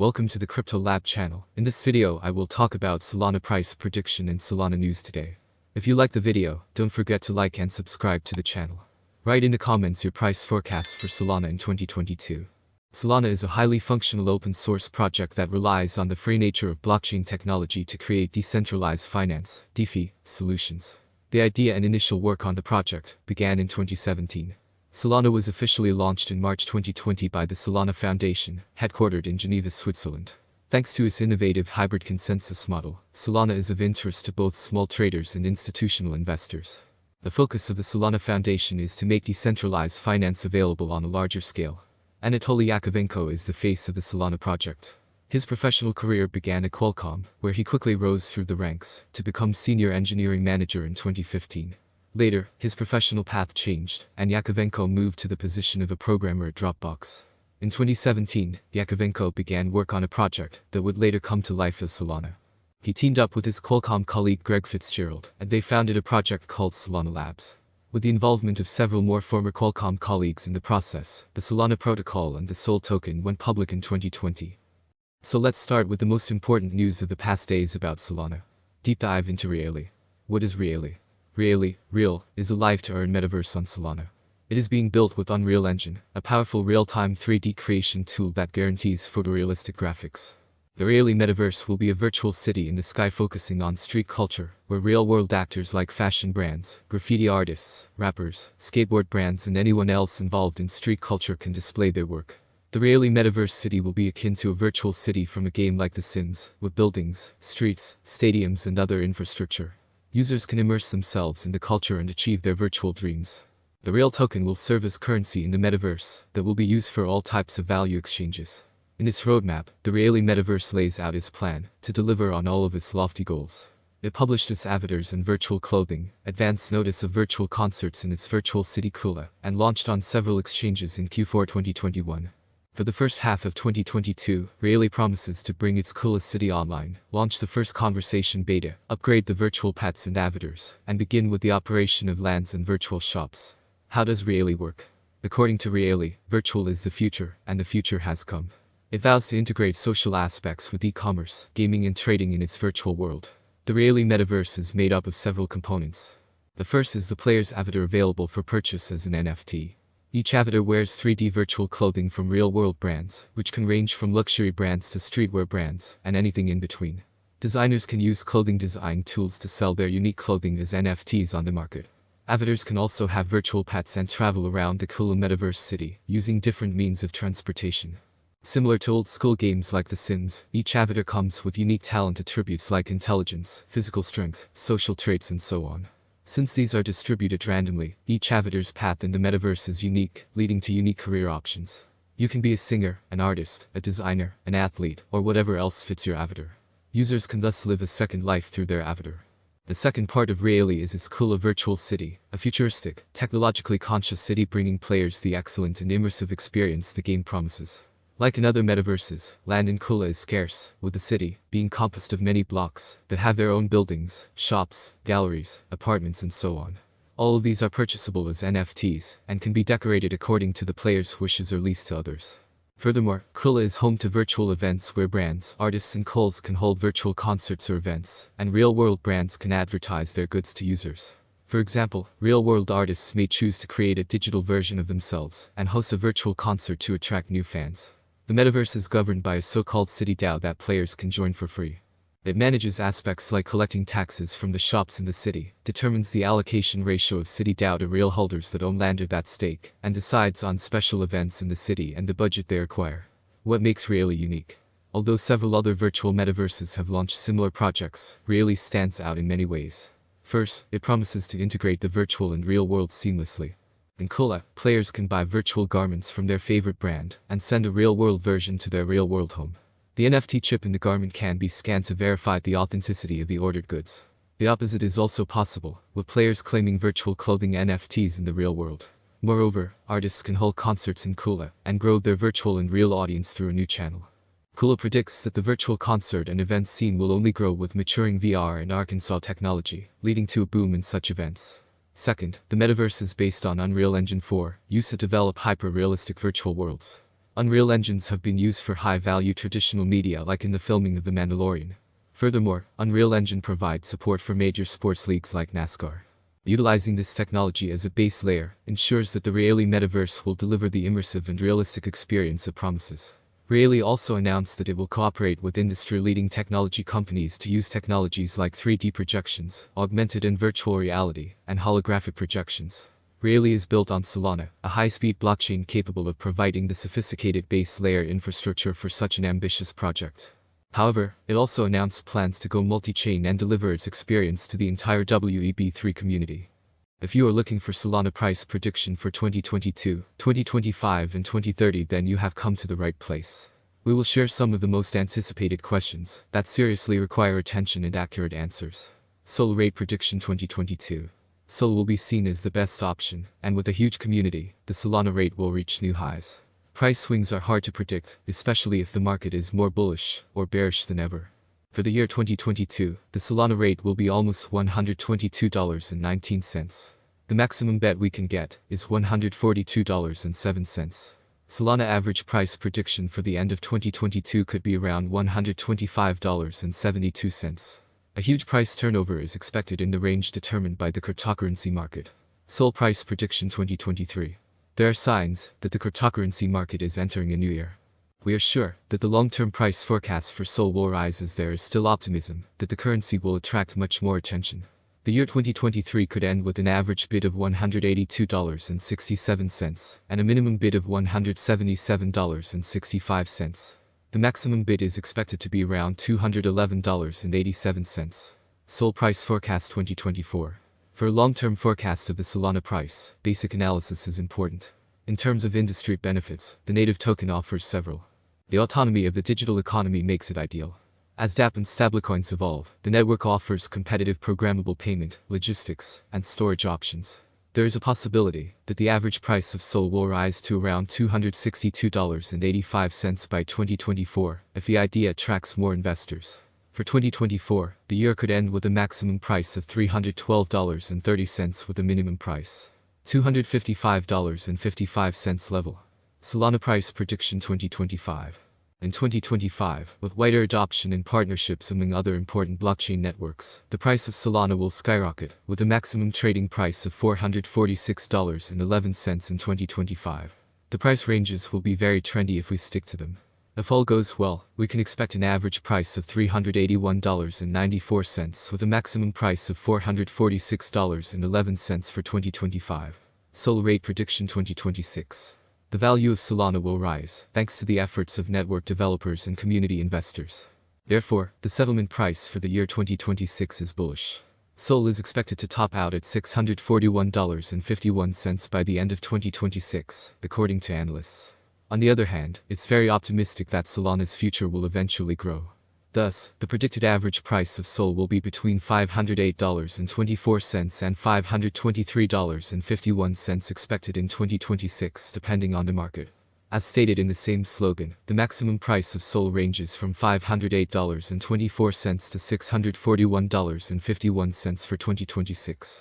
Welcome to the Crypto Lab channel. In this video I will talk about Solana price prediction and Solana news today. If you like the video, don't forget to like and subscribe to the channel. Write in the comments your price forecast for Solana in 2022. Solana is a highly functional open source project that relies on the free nature of blockchain technology to create decentralized finance (DeFi) solutions. The idea and initial work on the project began in 2017. Solana was officially launched in March 2020 by the Solana Foundation, headquartered in Geneva, Switzerland. Thanks to its innovative hybrid consensus model, Solana is of interest to both small traders and institutional investors. The focus of the Solana Foundation is to make decentralized finance available on a larger scale. Anatoly Yakovenko is the face of the Solana project. His professional career began at Qualcomm, where he quickly rose through the ranks to become senior engineering manager in 2015. Later, his professional path changed, and Yakovenko moved to the position of a programmer at Dropbox. In 2017, Yakovenko began work on a project that would later come to life as Solana. He teamed up with his Qualcomm colleague Greg Fitzgerald, and they founded a project called Solana Labs. With the involvement of several more former Qualcomm colleagues in the process, the Solana protocol and the SOL token went public in 2020. So let's start with the most important news of the past days about Solana. Deep dive into Reali. What is Reali? Real, is a live-to-earn metaverse on Solana. It is being built with Unreal Engine, a powerful real-time 3D creation tool that guarees photorealistic graphics. The Reali metaverse will be a virtual city in the sky focusing on street culture, where real-world actors like fashion brands, graffiti artists, rappers, skateboard brands and anyone else involved in street culture can display their work. The Reali metaverse city will be akin to a virtual city from a game like The Sims, with buildings, streets, stadiums and other infrastructure. Users can immerse themselves in the culture and achieve their virtual dreams. The Real token will serve as currency in the metaverse that will be used for all types of value exchanges. In its roadmap, the Reali metaverse lays out its plan to deliver on all of its lofty goals. It published its avatars and virtual clothing, advanced notice of virtual concerts in its virtual city Kula, and launched on several exchanges in Q4 2021. For the first half of 2022, Reali promises to bring its Kula city online, launch the first conversation beta, upgrade the virtual pets and avatars, and begin with the operation of lands and virtual shops. How does Reali work? According to Reali, virtual is the future, and the future has come. It vows to integrate social aspects with e-commerce, gaming and trading in its virtual world. The Reali metaverse is made up of several components. The first is the player's avatar available for purchase as an NFT. Each avatar wears 3D virtual clothing from real-world brands, which can range from luxury brands to streetwear brands, and anything in between. Designers can use clothing design tools to sell their unique clothing as NFTs on the market. Avatars can also have virtual pets and travel around the Kula metaverse city, using different means of transportation. Similar to old-school games like The Sims, each avatar comes with unique talent attributes like intelligence, physical strength, social traits and so on. Since these are distributed randomly, each avatar's path in the metaverse is unique, leading to unique career options. You can be a singer, an artist, a designer, an athlete, or whatever else fits your avatar. Users can thus live a second life through their avatar. The second part of Reali is its Kula virtual city, a futuristic, technologically conscious city bringing players the excellent and immersive experience the game promises. Like in other metaverses, land in Kula is scarce, with the city being composed of many blocks that have their own buildings, shops, galleries, apartments and so on. All of these are purchasable as NFTs, and can be decorated according to the player's wishes or leased to others. Furthermore, Kula is home to virtual events where brands, artists and calls can hold virtual concerts or events, and real-world brands can advertise their goods to users. For example, real-world artists may choose to create a digital version of themselves and host a virtual concert to attract new fans. The metaverse is governed by a so-called city DAO that players can join for free. It manages aspects like collecting taxes from the shops in the city, determines the allocation ratio of city DAO to real holders that own land or that stake, and decides on special events in the city and the budget they require. What makes Reali unique? Although several other virtual metaverses have launched similar projects, Reali stands out in many ways. First, it promises to integrate the virtual and real world seamlessly. In Kula, players can buy virtual garments from their favorite brand and send a real-world version to their real-world home. The NFT chip in the garment can be scanned to verify the authenticity of the ordered goods. The opposite is also possible, with players claiming virtual clothing NFTs in the real world. Moreover, artists can hold concerts in Kula and grow their virtual and real audience through a new channel. Kula predicts that the virtual concert and event scene will only grow with maturing VR and Arkansas technology, leading to a boom in such events. Second, the metaverse is based on Unreal Engine 4, used to develop hyper-realistic virtual worlds. Unreal engines have been used for high-value traditional media like in the filming of The Mandalorian. Furthermore, Unreal Engine provides support for major sports leagues like NASCAR. Utilizing this technology as a base layer ensures that the Reali metaverse will deliver the immersive and realistic experience it promises. Reali also announced that it will cooperate with industry-leading technology companies to use technologies like 3D projections, augmented and virtual reality, and holographic projections. Reali is built on Solana, a high-speed blockchain capable of providing the sophisticated base layer infrastructure for such an ambitious project. However, it also announced plans to go multi-chain and deliver its experience to the entire Web3 community. If you are looking for Solana price prediction for 2022, 2025 and 2030, then you have come to the right place. We will share some of the most anticipated questions that seriously require attention and accurate answers. SOL rate prediction 2022. SOL will be seen as the best option, and with a huge community, the Solana rate will reach new highs. Price swings are hard to predict, especially if the market is more bullish or bearish than ever. For the year 2022, the Solana rate will be almost $122.19. The maximum bet we can get is $142.07. Solana average price prediction for the end of 2022 could be around $125.72. A huge price turnover is expected in the range determined by the cryptocurrency market. SOL price prediction 2023. There are signs that the cryptocurrency market is entering a new era. We are sure that the long-term price forecast for SOL will rise as there is still optimism that the currency will attract much more attention. The year 2023 could end with an average bid of $182.67 and a minimum bid of $177.65. The maximum bid is expected to be around $211.87. SOL price forecast 2024. For a long-term forecast of the Solana price, basic analysis is important. In terms of industry benefits, the native token offers several. The autonomy of the digital economy makes it ideal. As dApp and stablecoins evolve, the network offers competitive programmable payment, logistics, and storage options. There is a possibility that the average price of SOL will rise to around $262.85 by 2024 if the idea attracts more investors. For 2024, the year could end with a maximum price of $312.30 with a minimum price $255.55 level. Solana price prediction 2025. In 2025, with wider adoption and partnerships among other important blockchain networks, the price of Solana will skyrocket, with a maximum trading price of $446.11 in 2025. The price ranges will be very trendy if we stick to them. If all goes well, we can expect an average price of $381.94 with a maximum price of $446.11 for 2025. SOL rate prediction 2026. The value of Solana will rise, thanks to the efforts of network developers and community investors. Therefore, the settlement price for the year 2026 is bullish. SOL is expected to top out at $641.51 by the end of 2026, according to analysts. On the other hand, it's very optimistic that Solana's future will eventually grow. Thus, the predicted average price of SOL will be between $508.24 and $523.51 expected in 2026 depending on the market. As stated in the same slogan, the maximum price of SOL ranges from $508.24 to $641.51 for 2026.